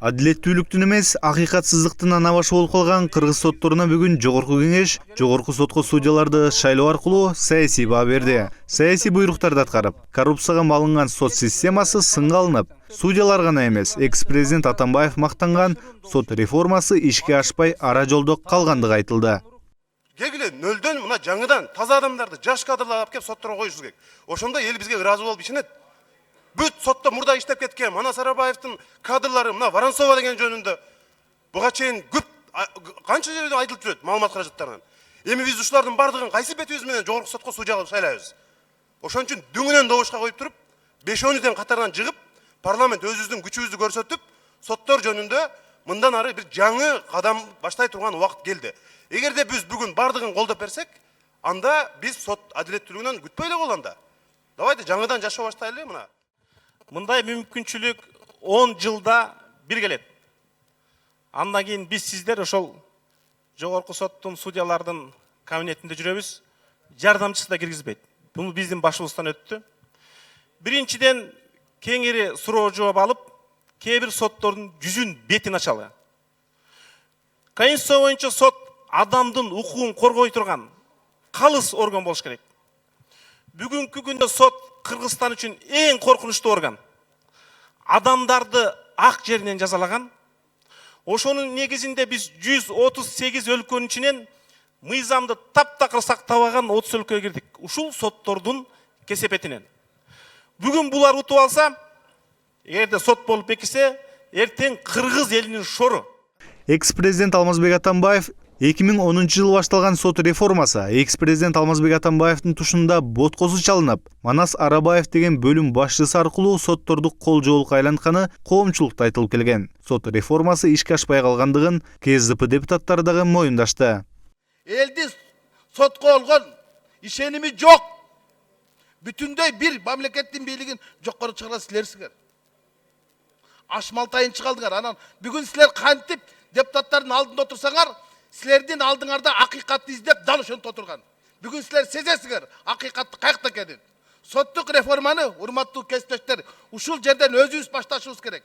Адилеттүүлүктүн эмес, акыйкатсыздыктын анабашы болуп калган кыргыз сотторуна бүгүн Жогорку Кеңеш Жогорку сотко судьяларды шайлоо аркылуу саясий баа берди. Саясий буйруктарды аткарып, коррупцияга малынган сот системасы сынга алынып, судьялар гана эмес, экс-президент Атамбаев мактанган сот реформасы ишке ашпай ара жолдо калгандыгы айтылды. Келгиле нөлдөн мына жаңыдан таза адамдарды, жаш кадрларды алып келип сотторго коюш керек. Ошондо эл бизге ыраазы болуп ишенет. Бүт сотто мурда иштеп кеткен Манас Арабаевдин кадрлары мына Воронцова деген жөнүндө буга чейин көп канча жерде айтылып жүрөт маалымат каражаттарынан. Эми биз ушулардын бардыгын кайсы бетибиз менен жогорку сотко судья кылып шайлайбыз? Ошон үчүн дүңүнөн добушка коюп туруп, 5-10 катарынан жыгып, парламент өзүбүздүн күчүбүздү көрсөтүп, соттор жөнүндө мындан ары бир жаңы кадам баштай турган убакыт келди. Эгерде биз бүгүн бардыгын колдоп берсек, анда биз сот адилеттүүлүгүнөн күтпөй эле болгондо. Давайте жаңыдан жашоо баштайлы мына. Мындай мүмкүнчүлүк 10 жылда бир келет. Андан кийин биз сиздер ошол жогорку соттун судьялардын кабинетинде жүрөбүз. Жардамчысы да киргизбейт. Бул биздин башыбыздан өттү. Биринчиден кеңири суроо жооп алып, кээ бир соттордун жүзүн бетин ачалы. Конституция боюнча сот адамдын укугун коргой турган калыс орган болуш керек. Бүгүнкү күндө сот Кыргызстан үчүн эң коркунучтуу орган. Адамдарды ак жеринен жазалаган. Ошонун негизинде биз 138 өлкөнүн ичинен мыйзамды таптакыр сактабаган 30 өлкөгө кирдик. Ушул соттордун кесепетинен. Бүгүн булар утуп алса, эгерде сот болуп бекисе, эртең Кыргыз элинин шору. Экс-президент Алмазбек Атамбаев 2010 жылы башталган сот реформасы экс-президент Алмазбек Атамбаевдин тушунда боткосу чалынып, Манас Арабаев деген бөлүм башчысы аркылуу сотторду кол жоолукка айлантканы коомчулукта айтылып келген. Сот реформасы ишке ашпай калгандыгын КСДП депутаттары дагы моюндашты. Элди сотко болгон ишеними жок. Бүтүндөй бир мамлекеттин бийлигин жокко чыгара силерсиңер. Ашмалтайын чыгалдыңар. Анан бүгүн силер кантип депутаттардын алдында отурсаңар, силердин алдыңарда акыйкатты издеп дал ошентип отурган. Бүгүн силер сезесиңер акыйкатты каякта экенин. Соттук реформаны, урматтуу кесиптештер, ушул жерден өзүбүз башташыбыз керек.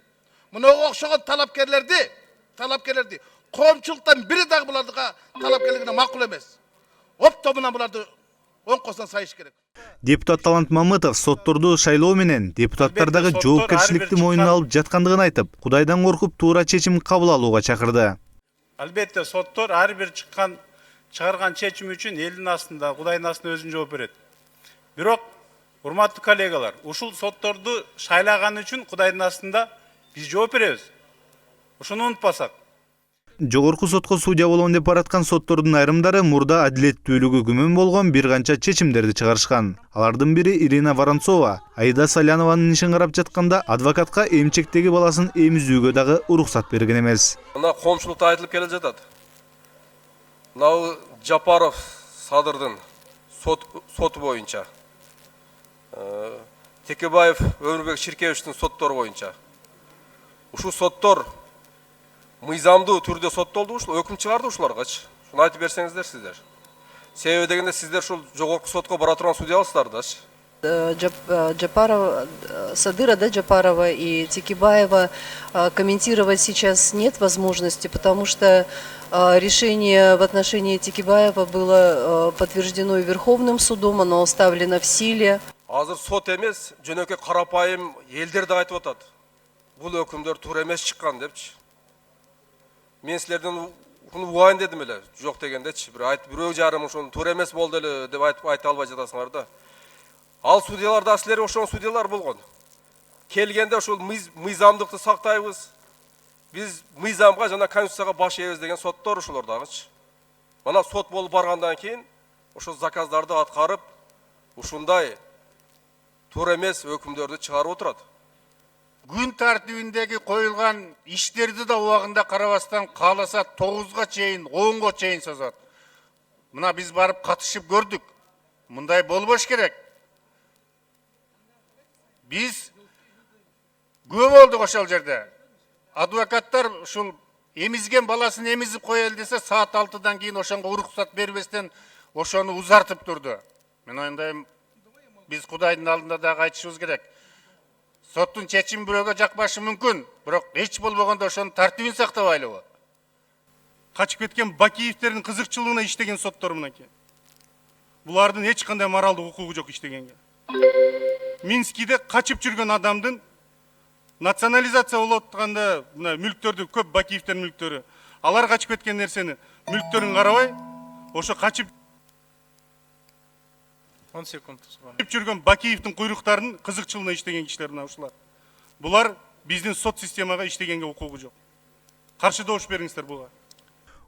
Мынага окшогон талапкерлерди коомчулуктан бири дагы буларга талапкерлигине макул эмес. Оптобунан буларды оң косуна сайыш керек. Депутат Талант Мамытов сотторду шайлоо менен депутаттардагы жоопкерчиликти мойнуна алып жаткандыгын айтып, Кудайдан коркуп туура чечим кабыл алууга чакырды. Албетте соттор ар бир чыгарган чечим үчүн элдин астында, Кудайдын астында өзүн жооп берет. Бирок, урматтуу коллегалар, ушул сотторду шайлаган үчүн Кудайдын астында биз жооп беребиз. Ошону унутпасак. Жогорку сотко судья болом деп бараткан соттордун айрымдары мурда адилеттүүлүгү күмөн болгон бир канча чечимдерди чыгарышкан. Алардын бири Ирина Воронцова, Аида Салянованын ишин карап жатканда адвокатка эмчектеги баласын эмизүүгө дагы уруксат берген эмес. Мына коомчулукта айтылып келе жатат. Мына Жапаров Садырдын соту боюнча, Текебаев Өмүрбек Ширкевичтин соттору боюнча. Ушул соттор мыйзамдуу түрдө соттолду, ушул өкүм чыгарды ушуларгачы. Шуну айтып берсеңиздер сиздер. Себеби дегенде сиздер ушул жогорку сотко бара турган судьяларсыздар дачы. Джапарова, Садыра, да, Джапарова и Текебаева комментировать сейчас нет возможности, потому что решение в отношении Текебаева было подтверждено и Верховным судом, оно оставлено в силе. Азыр сот эмес, жөнөкөй карапайым элдер да айтып атат. Бул өкүмдөр туура эмес чыккан депчи. Мен силерден угайын дедим эле, жок дегендечи. Бирөө жарым ошону туура эмес болду эле деп айта албай жатасыңар да. Ал судьялар да силер ошол судьялар болгон. Келгенде ошол мыйзамдыкты сактайбыз. Биз мыйзамга жана конституцияга баш ийебиз деген соттор ошолор дагычы. Мана сот болуп баргандан кийин ошол заказдарды аткарып, ушундай туура эмес өкүмдөрдү чыгарып отурат. Күн тартибиндеги коюлган иштерди да убагында карабастан кааласа 9га чейин, 10га чейин созот. Мына биз барып катышып көрдүк. Мындай болбош керек. Биз көп болдук ошол жерде. Адвокаттар ушул эмизген баласын эмизип коелу десе, саат 6-дан кийин ошонго уруксат бербестен ошону узартып турду. Мен оюндайм, биз Кудайдын алдында дагы айтышыбыз керек. соттун чечими бирөөгө жакпашы мүмкүн, бирок эч болбогондо ошонун тартибин сактабайлыбы? Качып кеткен Бакиевтердин кызыкчылыгына иштеген соттор мынакей. Булардын эч кандай моралдык укугу жок иштегенге. Минскиде качып жүргөн адамдын национализация болуп атканда мына мүлктөрдү көп Бакиевтердин мүлктөрү. Алар качып кеткен нерсени мүлктөрүн карабай, ошо качып 10 секунд. жүргөн Бакиевдин куйруктарын кызыкчылыгына иштеген кишилер мына ушулар. Булар биздин сот системага иштегенге укугу жок. Каршы добуш бериңиздер буга.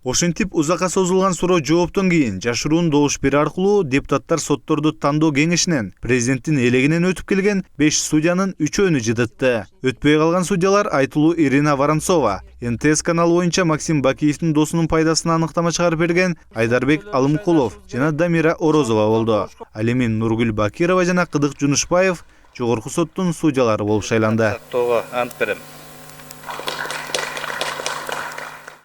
Ошентип узакка созулган суроо жооптон кийин жашыруун добуш берүү аркылуу депутаттар сотторду тандоо кеңешинен президенттин элегинен өтүп келген 5 судьянын 3-өөнү жыдытты. Өтпөй калган судьялар айтылуу Ирина Воронцова, НТС каналы боюнча Максим Бакиевдин досунун пайдасына аныктама чыгарып берген Айдарбек Алымкулов жана Дамира Орозова болду. Ал эми Нургүл Бакирова жана Кыдык Жунушбаев жогорку соттун судьялары болуп шайланды. Тоого ант берем.